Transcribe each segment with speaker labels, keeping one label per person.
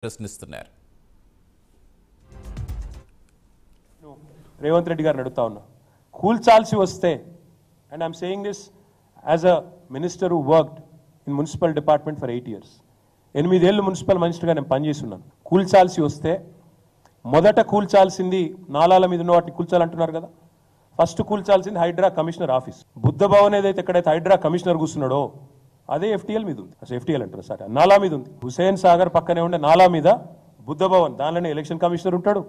Speaker 1: ప్రశ్నిస్తున్నారు.
Speaker 2: రేవంత్ రెడ్డి గారిని అడుగుతా ఉన్నా, కూల్చాల్సి వస్తే, and I'm saying this as a minister who worked in municipal department for 8 years. 8 ఏళ్ళు మున్సిపల్ మినిస్టర్గా నేను పనిచేస్తున్నాను. కూల్చాల్సి వస్తే మొదట కూల్చాల్సింది నాలాల మీద ఉన్న వాటిని కూల్చాలంటున్నారు కదా, ఫస్ట్ కూల్చాల్సింది హైడ్రా కమిషనర్ ఆఫీస్. బుద్ధ భవన్ ఏదైతే ఎక్కడైతే హైడ్రా కమిషనర్ కూర్చున్నాడో అదే FTL మీద ఉంది. అసలు FTL అంటారు సార్, నాలా మీద ఉంది. హుసేన్ సాగర్ పక్కనే ఉండే నాలా మీద బుద్ధ భవన్, దానిలోనే ఎలక్షన్ కమిషనర్ ఉంటాడు,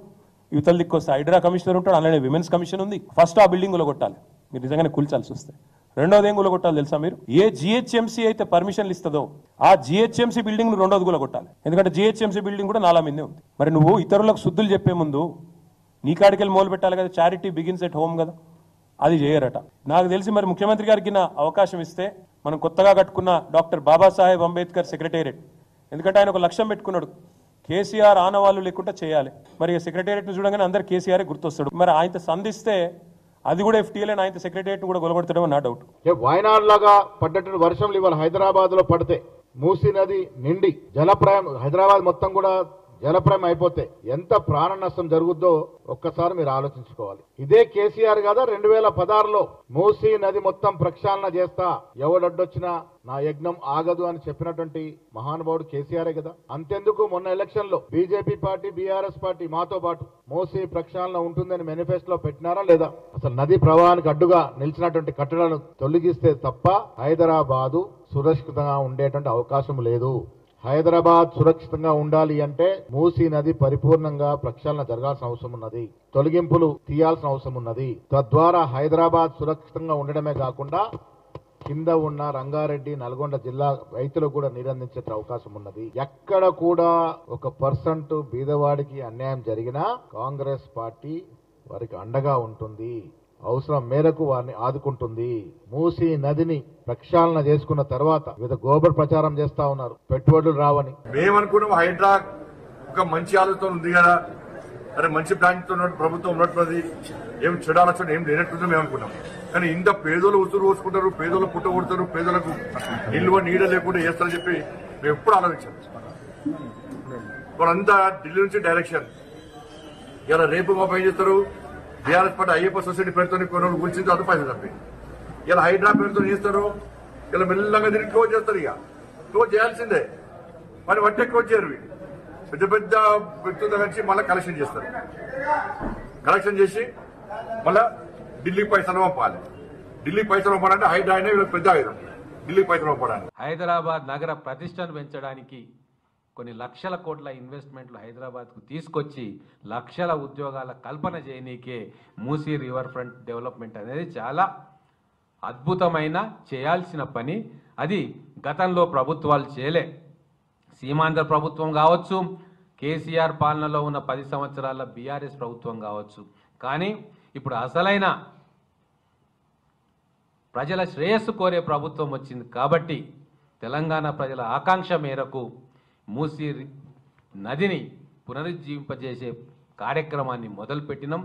Speaker 2: యువతల దిక్కు వస్తే హైడ్రా కమిషనర్ ఉంటాడు, అలానే విమెన్స్ కమిషన్ ఉంది. ఫస్ట్ ఆ బిల్డింగ్ కొట్టాలి మీరు నిజంగానే కూల్చాల్సి వస్తే. రెండోది ఏం కొట్టాలి తెలుసా మీరు? ఏ GHMC అయితే పర్మిషన్లు ఇస్తుందో ఆ GHMC బిల్డింగ్ రెండోది కొట్టాలి. ఎందుకంటే GHMC బిల్డింగ్ కూడా నాలా మీదే ఉంది. మరి నువ్వు ఇతరులకు శుద్ధులు చెప్పే ముందు నీ కాడికెళ్ళి మొదలు పెట్టాలి కదా. చారిటీ బిగిన్స్ ఎట్ హోమ్ కదా, అది చేయరట. నాకు తెలిసి మరి ముఖ్యమంత్రి గారికి నా అవకాశం ఇస్తే మనం కొత్తగా కట్టుకున్న డాక్టర్ బాబాసాహెబ్ అంబేద్కర్ సెక్రటేరియట్, ఎందుకంటే ఆయన ఒక లక్ష్యం పెట్టుకున్నాడు, కేసీఆర్ ఆనవాళ్ళు లేకుండా చేయాలి. మరి సెక్రటేరియట్ని చూడగానే అందరు కేసీఆర్ గుర్తొస్తాడు. మరి ఆయనతో సంధిస్తే అది కూడా FTL అని ఆయన సెక్రటేరియట్ కూడా గొలగొడతాడేమో నా డౌట్.
Speaker 3: వాయనాడ్ లాగా పడ్డటువంటి వర్షంలు ఇవాళ హైదరాబాద్ లో పడితే మూసీ నది నిండి జలప్రాయం, హైదరాబాద్ మొత్తం కూడా జలప్రాయం అయిపోతే ఎంత ప్రాణ నష్టం జరుగుద్దో ఒక్కసారి మీరు ఆలోచించుకోవాలి. ఇదే కేసీఆర్ కదా 2016లో మూసీ నది మొత్తం ప్రక్షాళన చేస్తా, ఎవడొడ్డొచ్చినా నా యజ్ఞం ఆగదు అని చెప్పినటువంటి మహానుభావుడు కేసీఆరే కదా. అంతెందుకు మొన్న ఎలక్షన్ లో బీజేపీ పార్టీ, BRS పార్టీ మాతో పాటు మూసీ ప్రక్షాళన ఉంటుందని మేనిఫెస్టోలో పెట్టినారా లేదా? అసలు నది ప్రవాహానికి అడ్డుగా నిలిచినటువంటి కట్టడాలను తొలగిస్తే తప్ప హైదరాబాదు సురక్షితంగా ఉండేటువంటి అవకాశం లేదు. హైదరాబాద్ సురక్షితంగా ఉండాలి అంటే మూసీ నది పరిపూర్ణంగా ప్రక్షాళన జరగాల్సిన అవసరం ఉన్నది, తొలగింపులు తీయాల్సిన అవసరం ఉన్నది. తద్వారా హైదరాబాద్ సురక్షితంగా ఉండడమే కాకుండా కింద ఉన్న రంగారెడ్డి, నల్గొండ జిల్లా రైతులకు కూడా నీరందించే అవకాశం ఉన్నది. ఎక్కడ కూడా 1% బీదవాడికి అన్యాయం జరిగినా కాంగ్రెస్ పార్టీ వారికి అండగా ఉంటుంది, అవసరం మేరకు వారిని ఆదుకుంటుంది. మూసీ నదిని ప్రక్షాళన చేసుకున్న తర్వాత వివిధ గోబర్ ప్రచారం చేస్తా ఉన్నారు, పెట్టుబడులు రావని.
Speaker 4: మేమనుకున్నాం హైడ్రా ఒక మంచి ఆలోచన ఉంది కదా, అరే మంచి ప్లాన్ తో ప్రభుత్వం ఉన్నట్టున్నది, ఏం చెడు ఆలోచన ఏం లేనట్టుంది మేము అనుకున్నాం. కానీ ఇంత పేదోళ్ళు ఉసురు పోసుకుంటారు, పేదోళ్ళు పుట్టగొడతారు, పేదలకు నిల్వ నీడ లేకుండా చేస్తారని చెప్పి మేము ఎప్పుడు ఆలోచించాం. వాళ్ళంతా ఢిల్లీ నుంచి డైరెక్షన్, ఇలా రేపు మా పని చేస్తారు. BRS పార్టీ అయ్యప్ప సొసైటీ పేరుతో కొన్ని రోజులు కూర్చుని తర్వాత పైసలు తప్పి ఇలా హైడ్రా పేరుతో చేస్తారు. ఇలా మెల్లగా తిరిగి క్లోజ్ చేస్తారు. ఇక క్లోజ్ చేయాల్సిందే, మరి వట్టే క్లోజ్ చేయరు. పెద్ద పెద్ద వ్యక్తులతో కలిసి మళ్ళీ కలెక్షన్ చేస్తారు. కలెక్షన్ చేసి మళ్ళా ఢిల్లీ పైసలు పంపాలి. ఢిల్లీ పైసలు పంపాలంటే హైడ్రా అయినా వీళ్ళకి పెద్ద ఆయుధం, ఢిల్లీ పైసలు పంపడానికి.
Speaker 5: హైదరాబాద్ నగర ప్రతిష్టను పెంచడానికి కొన్ని లక్షల కోట్ల ఇన్వెస్ట్మెంట్లు హైదరాబాద్కు తీసుకొచ్చి లక్షల ఉద్యోగాల కల్పన చేయనీకే మూసీ రివర్ ఫ్రంట్ డెవలప్మెంట్ అనేది చాలా అద్భుతమైన చేయాల్సిన పని. అది గతంలో ప్రభుత్వాలు చేయలే. సీమాంధ్ర ప్రభుత్వం కావచ్చు, కేసీఆర్ పాలనలో ఉన్న 10 సంవత్సరాల BRS ప్రభుత్వం కావచ్చు. కానీ ఇప్పుడు అసలైన ప్రజల శ్రేయస్సు కోరే ప్రభుత్వం వచ్చింది కాబట్టి తెలంగాణ ప్రజల ఆకాంక్ష మేరకు మూసీ నదిని పునరుజ్జీవింపజేసే కార్యక్రమాన్ని మొదలుపెట్టినాం.